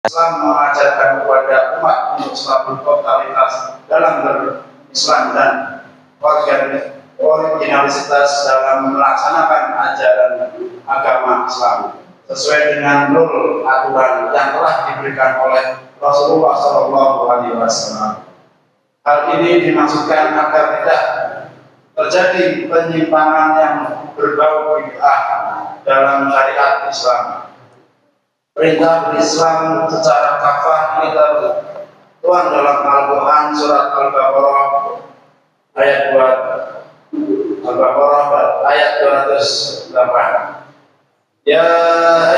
Islam mengajarkan kepada umat untuk selalu totalitas dalam berislam dan originalitas dalam melaksanakan ajaran agama Islam sesuai dengan nurul aturan yang telah diberikan oleh Rasulullah SAW. Hal ini dimaksudkan agar tidak terjadi penyimpangan yang berbau bid'ah dalam syariat Islam. Perintah berislam secara kafah ini tertuang dalam Al-Quran surat Al-Baqarah ayat 208. Ya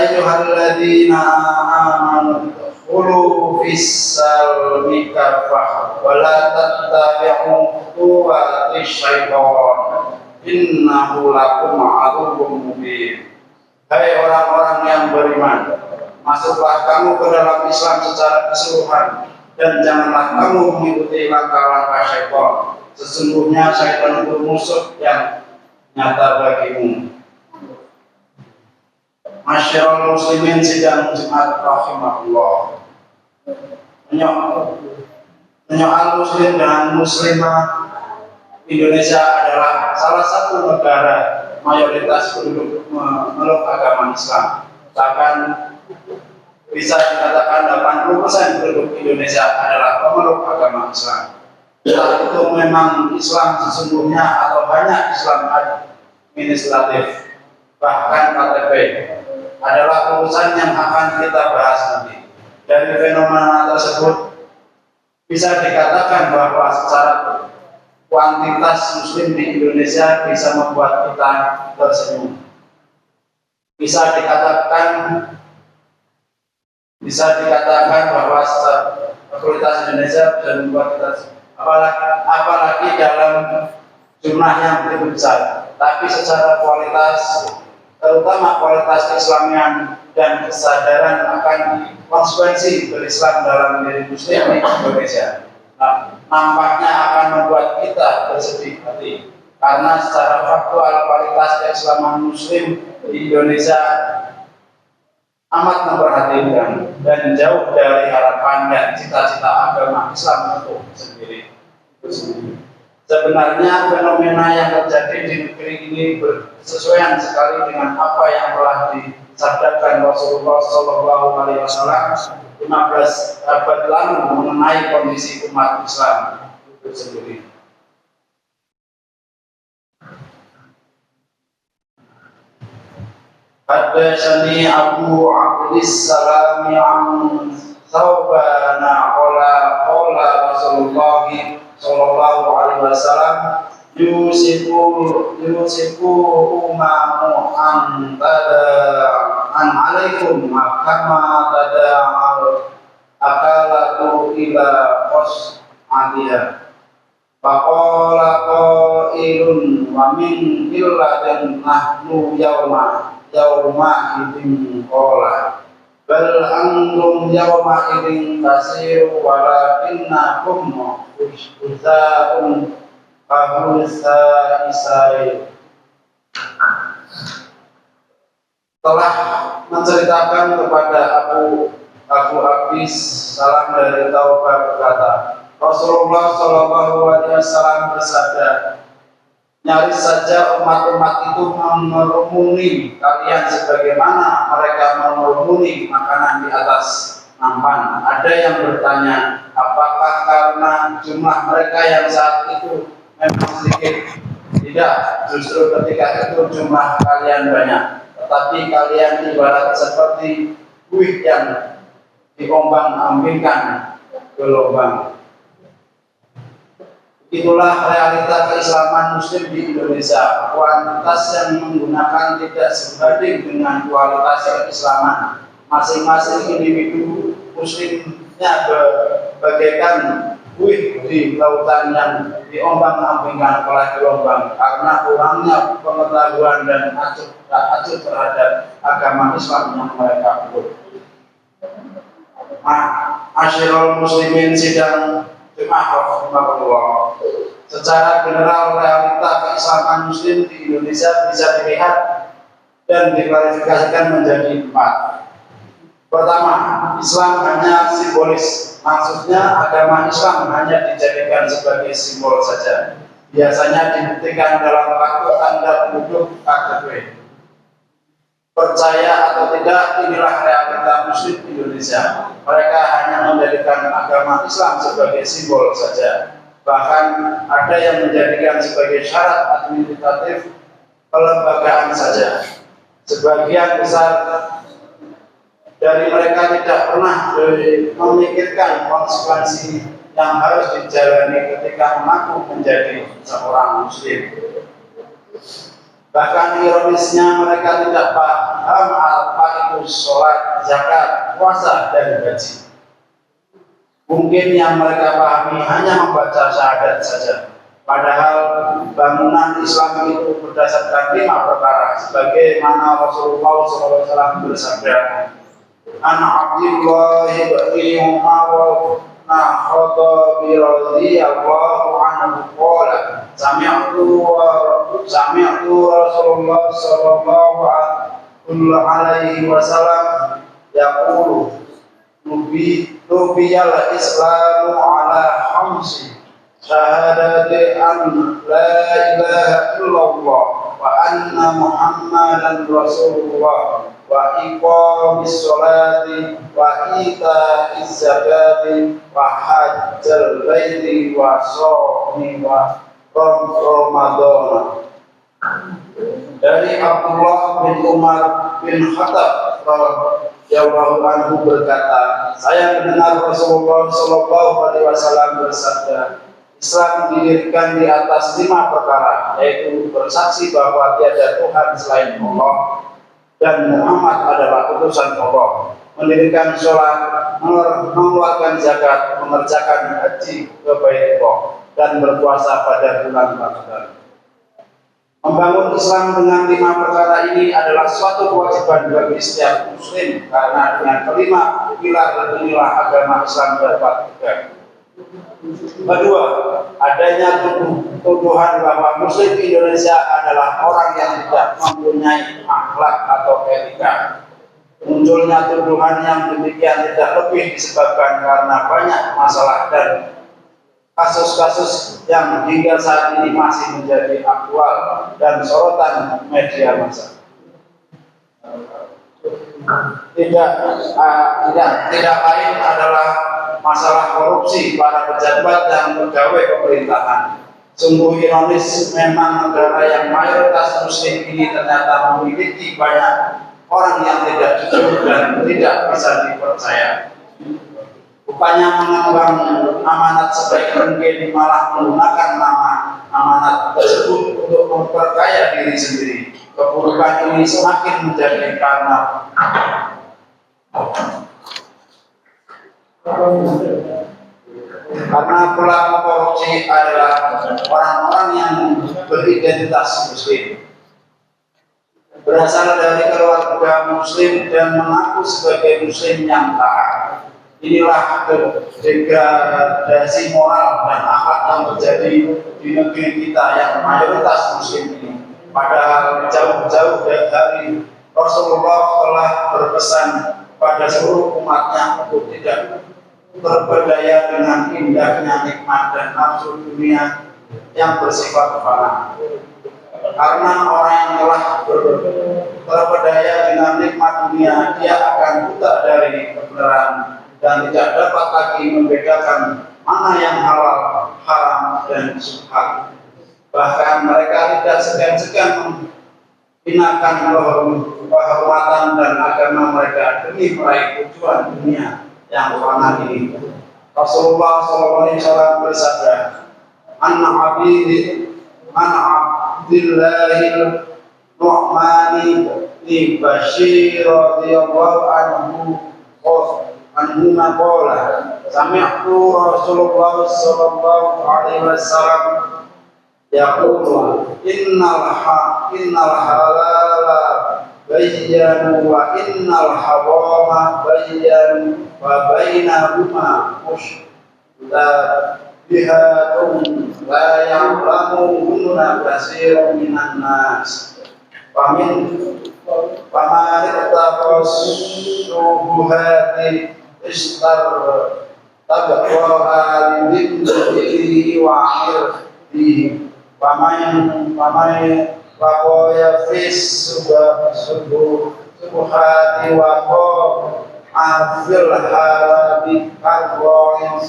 ayyuhalladzina amanu khulu fis-salmi kafah wa la tattabi'u khutuwatis syaitan innahu lakum aduwwun mubin. Hai orang-orang yang beriman, masuklah kamu ke dalam Islam secara keseluruhan dan janganlah kamu mengikuti langkah-langkah syaitan. Sesungguhnya syaitan itu musuh yang nyata bagimu. Masyarul muslimin sidang Jumat rahimahullah. Menyoal muslim dan muslimah, Indonesia adalah salah satu negara mayoritas penduduk memeluk agama Islam. Bahkan bisa dikatakan 80% penduduk Indonesia adalah pemeluk agama Islam. Entah itu memang Islam sesungguhnya atau hanya Islam administratif, bahkan KTP, adalah urusan yang akan kita bahas nanti. Dari fenomena tersebut bisa dikatakan bahwa secara kuantitas muslim di Indonesia bisa membuat kita tersenyum. Bisa dikatakan bahwa secara kualitas Indonesia bisa membuat kita apalagi dalam jumlah yang begitu besar. Tapi secara kualitas, terutama kualitas keislamian dan kesadaran akan konsekuensi berislam dalam diri muslim di Indonesia, nampaknya akan membuat kita bersedih hati karena secara faktual kualitas keislaman muslim di Indonesia amat memperhatikan dan jauh dari harapan dan cita-cita agama Islam itu sendiri. Sebenarnya fenomena yang terjadi di negeri ini bersesuaian sekali dengan apa yang telah disabdakan Rasulullah SAW 15 abad lalu mengenai kondisi umat Islam itu sendiri. Haddatsani Abu Abdis Salam an Thawbana qala Rasulullah sallallahu alaihi wasallam yusiku umamu an alaikum kama tada akalatu ila qas'atiha faqala qailun wa min illatin nahnu yawma idin qala bal antum yawma idin kasiru walakinnakum uzaun fahusa isai. Telah menceritakan kepada Abu Abdis Salam dari Taubah berkata, Rasulullah SAW bersabda, nyaris saja umat-umat itu mengerumuni kalian sebagaimana mereka mengerumuni makanan di atas nampan. Ada yang bertanya, apakah karena jumlah mereka yang saat itu memang sedikit? Tidak, justru ketika itu jumlah kalian banyak, tetapi kalian ibarat seperti buih yang diombang-ambingkan ke lubang. Itulah realita keislaman muslim di Indonesia. Kuantitas yang menggunakan tidak sebanding dengan kualitas keislaman. Masing-masing individu muslimnya bagaikan buih di lautan yang diombang-ambingkan oleh gelombang karena kurangnya pengetahuan dan acuh terhadap agama Islam yang mereka peluk. Masyarul muslimin sidang Jemaah rahimahullah. Secara general realita keislaman muslim di Indonesia bisa dilihat dan diklarifikasikan menjadi 4. Pertama, Islam hanya simbolis. Maksudnya agama Islam hanya dijadikan sebagai simbol saja. Biasanya dibuktikan dalam kartu tanda penduduk KTP. Percaya atau tidak, inilah realita Muslim Indonesia. Mereka hanya menjadikan agama Islam sebagai simbol saja. Bahkan ada yang menjadikan sebagai syarat administratif kelembagaan saja. Sebagian besar dari mereka tidak pernah memikirkan konsekuensi yang harus dijalani ketika mengaku menjadi seorang Muslim. Bahkan ironisnya mereka tidak paham apa itu sholat, zakat, puasa, dan haji. Mungkin yang mereka pahami hanya membaca syahadat saja. Padahal bangunan Islam itu berdasarkan 5 perkara, sebagaimana Rasulullah SAW bersabda, "An Abdullah bin Umar nahada bi radhiyallahu anhu qala sami'tu Rasulullah sallallahu alaihi wasallam yaqulu nubiyal islamu ala khamsi syahadati an la ilaha illallah wa anna muhammadan rasulullah wa iqamis sholati wa ita'iz zakati wa hajjal baiti wa shaumi wa Ramadan." Dari Abdullah bin Umar bin Khattab radhiyallahu anhu berkata, saya mendengar Rasulullah sallallahu alaihi wasallam bersabda, Islam didirikan di atas 5 perkara, yaitu bersaksi bahwa tiada Tuhan selain Allah dan Muhammad adalah utusan Allah, mendirikan sholat, mengeluarkan zakat, mengerjakan haji ke Baitullah, dan berpuasa pada bulan Ramadan. Membangun Islam dengan 5 perkara ini adalah suatu kewajiban bagi setiap Muslim, karena dengan kelima pilar inilah agama Islam dapat tegak. Kedua, adanya tuduhan bahwa Muslim Indonesia adalah orang yang tidak mempunyai akhlak atau etika. Munculnya tuduhan yang demikian tidak lebih disebabkan karena banyak masalah dan kasus-kasus yang hingga saat ini masih menjadi aktual dan sorotan media massa. Tidak lain adalah masalah korupsi para pejabat dan pegawai pemerintahan. Sungguh ironis, memang negara yang mayoritas Muslim ini ternyata memiliki banyak orang yang tidak jujur dan tidak bisa dipercaya. Upaya mengemban amanat sebaik mungkin malah menggunakan nama amanat tersebut untuk memperkaya diri sendiri. Keburukan ini semakin menjadi karena pelaku korupsi adalah orang-orang yang beridentitas Muslim, berasal dari keluarga Muslim dan mengaku sebagai Muslim yang taat. Inilah degradasi moral dan akhlak yang terjadi di negeri kita yang mayoritas Muslim ini. Padahal jauh-jauh dari Rasulullah telah berpesan pada seluruh umatnya untuk tidak berberdaya dengan indahnya nikmat dan nafsu dunia yang bersifat fana. Karena orang yang telah berberdaya dengan nikmat dunia, dia akan buta dari kebenaran dan tidak dapat lagi membedakan mana yang halal, haram, dan subhat. Bahkan mereka tidak segan-segan menghinakan kehormatan dan agama mereka demi meraih tujuan dunia yang fana ini. Rasulullah SAW bersabda, "An Abdillahil Nu'mani li Bashir radhiyallahu anhu maqala sami'tu Rasulullah sallallahu alaihi wasallam yaqulu innal halala bayyanu wa innal harama bayyanu wa bainahuma mushtabihatun la ya'lamuhunna katsirun minan nas faman ittaqas syubuhati istar tabaqwa lidin diri wa akhir di pamai wakoya fis subuhati wako afil harabi karboin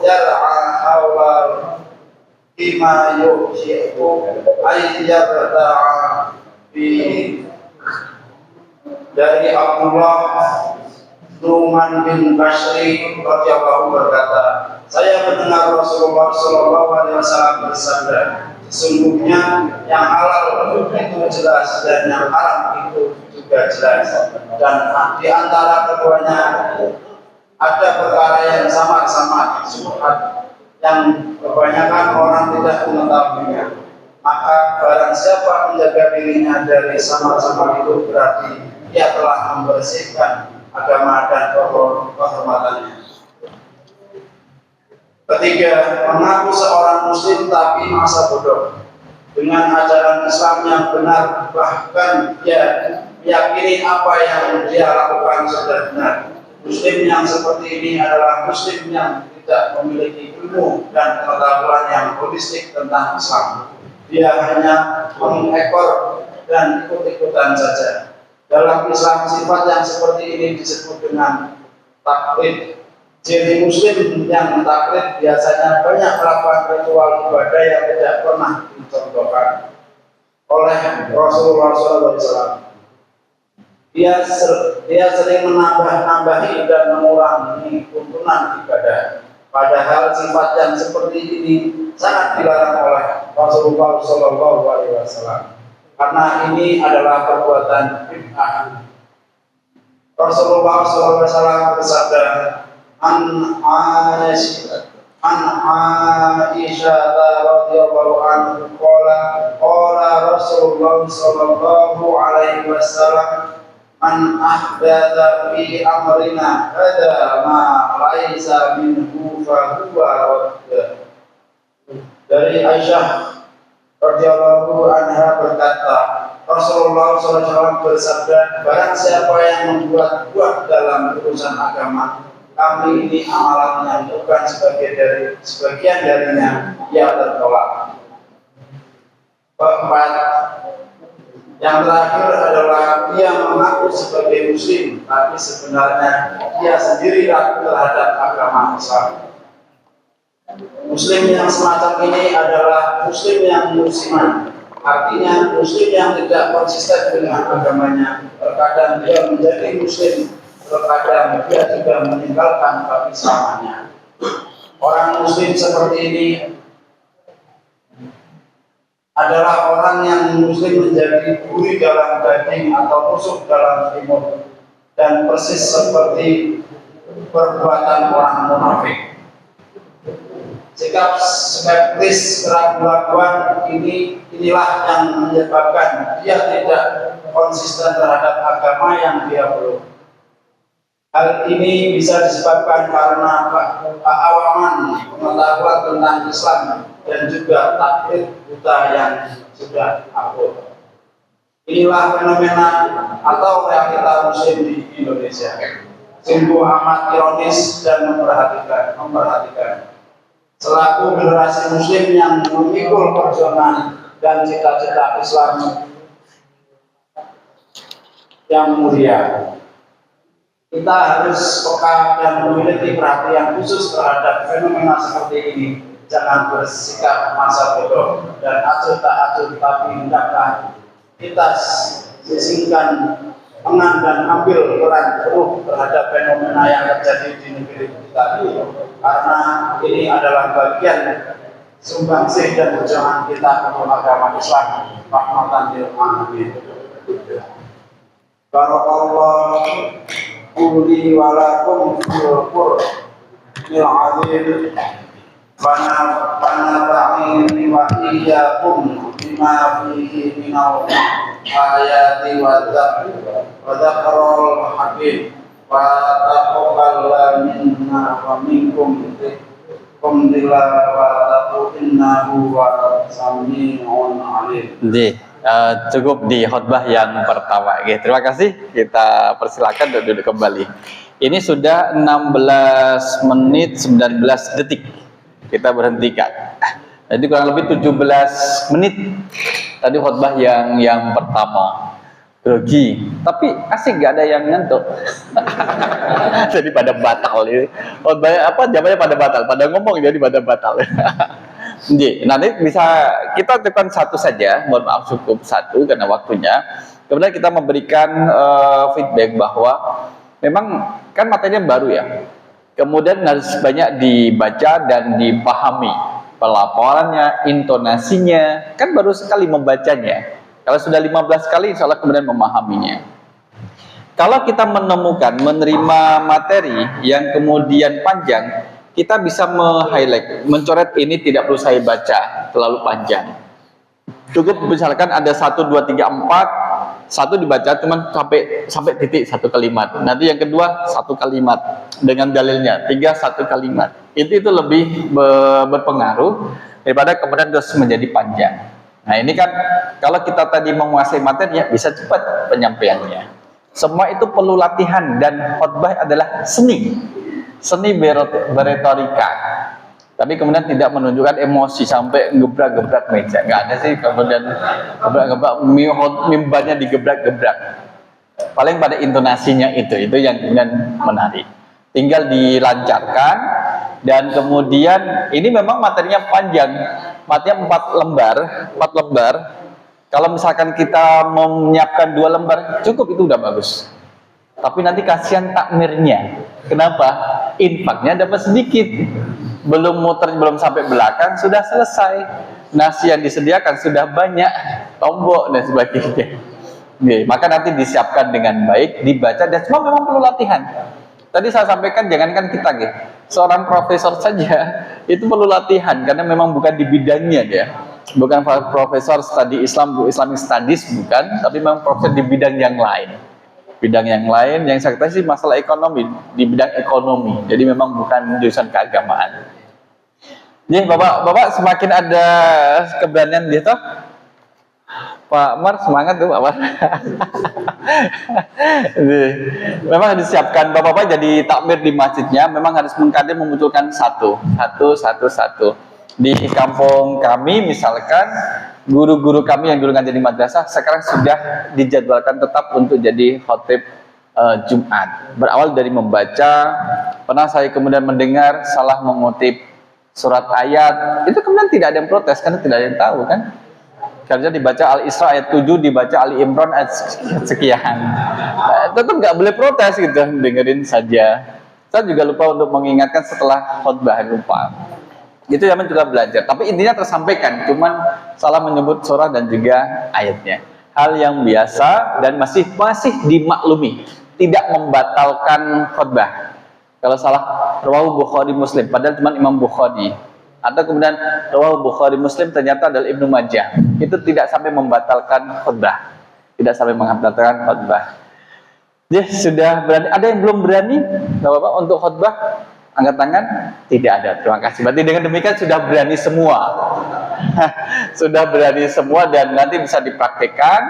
jar'a hawal ima yujibu ayyarda'a dari Abdullah Numan bin Bashri radhiyallahu berkata, saya mendengar Rasulullah Shallallahu Alaihi Wasallam bersabda, sesungguhnya yang halal itu jelas dan yang haram itu juga jelas, dan di antara keduanya ada perkara yang samar-samar subhat yang kebanyakan orang tidak mengetahuinya. Maka barang siapa menjaga dirinya dari samar-samar itu berarti ia telah membersihkan agama dan kehormatannya. Ketiga, mengaku seorang muslim tapi masa bodoh dengan ajaran Islam yang benar, bahkan dia meyakini apa yang dia lakukan sudah benar. Muslim yang seperti ini adalah muslim yang tidak memiliki ilmu dan pengetahuan yang holistik tentang Islam. Dia hanya mengekor dan ikut-ikutan saja. Dalam Islam sifat yang seperti ini disebut dengan taklid. Ciri muslim yang taklid biasanya banyak melakukan ritual ibadah yang tidak pernah dicontohkan oleh Rasulullah SAW. Dia sering menambah-nambahi dan mengurangi tuntunan ibadah. Padahal sifat yang seperti ini sangat dilarang oleh Rasulullah SAW, karena ini adalah perbuatan bid'ah. Rasulullah SAW bersabda, An Aisyah radhiyallahu anha qala Rasulullah sallallahu alaihi wasallam, man ahdatha fi amrina hadza ma laisa minhu fa huwa radd. Dari Aisyah radhiyallahu anha berkata, Rasulullah SAW bersabda, barang siapa yang membuat dalam urusan agama kami ini amalannya bukan sebagian darinya, ia tertolak. Keempat, yang terakhir adalah dia mengaku sebagai muslim, tapi sebenarnya dia sendiri ragu terhadap agama Islam. Muslim yang semacam ini adalah muslim yang musiman, artinya muslim yang tidak konsisten dengan agamanya. Terkadang dia menjadi muslim, terkadang dia juga meninggalkan bagi selamanya. Orang muslim seperti ini adalah orang yang muslim menjadi duri dalam daging atau rusuk dalam selimut, dan persis seperti perbuatan orang munafik. Sikap skeptis, keraguan inilah yang menyebabkan dia tidak konsisten terhadap agama yang dia peluk. Hal ini bisa disebabkan karena keawaman pengetahuan tentang Islam dan juga taklid buta yang sudah akut. Inilah fenomena atau realita muslim di Indonesia. Sungguh amat ironis dan memperhatikan. Selaku generasi muslim yang memikul perjuangan dan cita-cita Islam yang mulia, kita harus peka dan memiliki perhatian khusus terhadap fenomena seperti ini. Jangan bersikap masa bodoh dan acuh tak acuh, tapi hendaklah kita sisihkan pengan dan ambil peran penuh terhadap fenomena yang terjadi di negeri kita ini, karena ini adalah bagian sumbangsih dan perjuangan kita untuk agama Islam rahmatan lil alamin. Barakallahu li wa lakum fil Qur'anil azim wa nafa'ani wa iyyakum bima fihi minal ayati wa dzakrul hakim wa taqabbal minna wa minkum tilawatahu innahu wa sami'un alim. Cukup di khutbah yang pertama. Oke, terima kasih. Kita persilakan untuk duduk kembali. Ini sudah 16 menit 19 detik. Kita berhentikan. Jadi kurang lebih 17 menit tadi khutbah yang pertama. Grogi, tapi asik, gak ada yang ngantuk. Jadi pada batal ini. Khutbahnya apa? Jawabannya pada batal. Pada ngomong jadi pada batal. Jadi, nanti bisa kita tekan satu saja. Mohon maaf cukup satu karena waktunya. Kemudian kita memberikan feedback bahwa memang kan materinya baru ya. Kemudian harus banyak dibaca dan dipahami pelaporannya, intonasinya. Kan baru sekali membacanya. Kalau sudah 15 kali, insya Allah kemudian memahaminya. Kalau kita menerima materi yang kemudian panjang, kita bisa highlight, mencoret ini tidak perlu saya baca terlalu panjang. Cukup misalkan ada 1, 2, 3, 4, satu dibaca cuman sampai titik satu kalimat. Nanti yang kedua satu kalimat dengan dalilnya, 3 satu kalimat. Itu lebih berpengaruh daripada kemudian terus menjadi panjang. Nah ini kan kalau kita tadi menguasai materinya bisa cepat penyampaiannya. Semua itu perlu latihan dan khutbah adalah seni beretorika. Tapi kemudian tidak menunjukkan emosi sampai gebrak-gebrak meja. Nggak ada sih kemudian gebrak-gebrak mimbarnya digebrak-gebrak. Paling pada intonasinya itu yang kemudian menarik. Tinggal dilancarkan dan kemudian ini memang materinya panjang. Materinya 4 lembar. Kalau misalkan kita menyiapkan 2 lembar, cukup itu udah bagus. Tapi nanti kasihan takmirnya. Kenapa? Infaknya dapat sedikit. Belum sampai belakang sudah selesai. Nasi yang disediakan sudah banyak, lombok dan sebagainya. Oke, maka nanti disiapkan dengan baik, dibaca dan semua memang perlu latihan. Tadi saya sampaikan jangankan kita gitu. Seorang profesor saja itu perlu latihan karena memang bukan di bidangnya dia. Bukan profesor studi Islam, Islamic Studies bukan, tapi memang profesor di bidang yang lain. Bidang yang lain yang saya ketahui sih masalah ekonomi, di bidang ekonomi. Jadi memang bukan jurusan keagamaan. Jadi Bapak semakin ada keberanian gitu. Pak Mar semangat tuh Pak Mar. Memang disiapkan Bapak-bapak jadi takmir di masjidnya memang harus mengkader memunculkan satu. Di kampung kami misalkan guru-guru kami yang dulu ngajar di madrasah sekarang sudah dijadwalkan tetap untuk jadi khotib Jumat. Berawal dari membaca, pernah saya kemudian mendengar salah mengutip surat ayat, itu kemudian tidak ada yang protes karena tidak ada yang tahu kan. Karena dibaca Al-Isra ayat 7, dibaca Ali Imran ayat sekian. Tetap nggak boleh protes gitu, dengerin saja. Saya juga lupa untuk mengingatkan setelah khutbah, lupa. Itu yang juga belajar. Tapi intinya tersampaikan, cuman salah menyebut surah dan juga ayatnya. Hal yang biasa dan masih dimaklumi, tidak membatalkan khutbah. Kalau salah rawahu Bukhari Muslim, padahal cuma Imam Bukhari. Atau kemudian rawahu Bukhari Muslim ternyata adalah Ibnu Majah. Itu tidak sampai membatalkan khutbah. Tidak sampai membatalkan khutbah. Ya, sudah berani. Ada yang belum berani? Bapak-bapak untuk khutbah? Angkat tangan? Tidak ada. Terima kasih. Berarti dengan demikian sudah berani semua. Sudah berani semua dan nanti bisa dipraktikkan.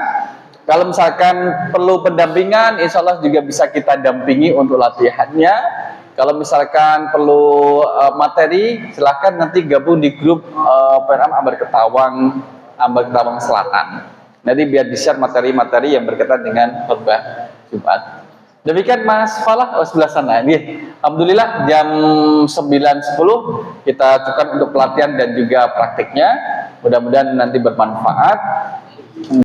Kalau misalkan perlu pendampingan, insya Allah juga bisa kita dampingi untuk latihannya. Kalau misalkan perlu materi, silahkan nanti gabung di grup PRM Ambar Ketawang Selatan. Nanti biar di-share materi-materi yang berkaitan dengan khutbah Jumat. Demikian Mas Falah, sebelah sana. Alhamdulillah jam 9.10 kita cukupkan untuk pelatihan dan juga praktiknya. Mudah-mudahan nanti bermanfaat.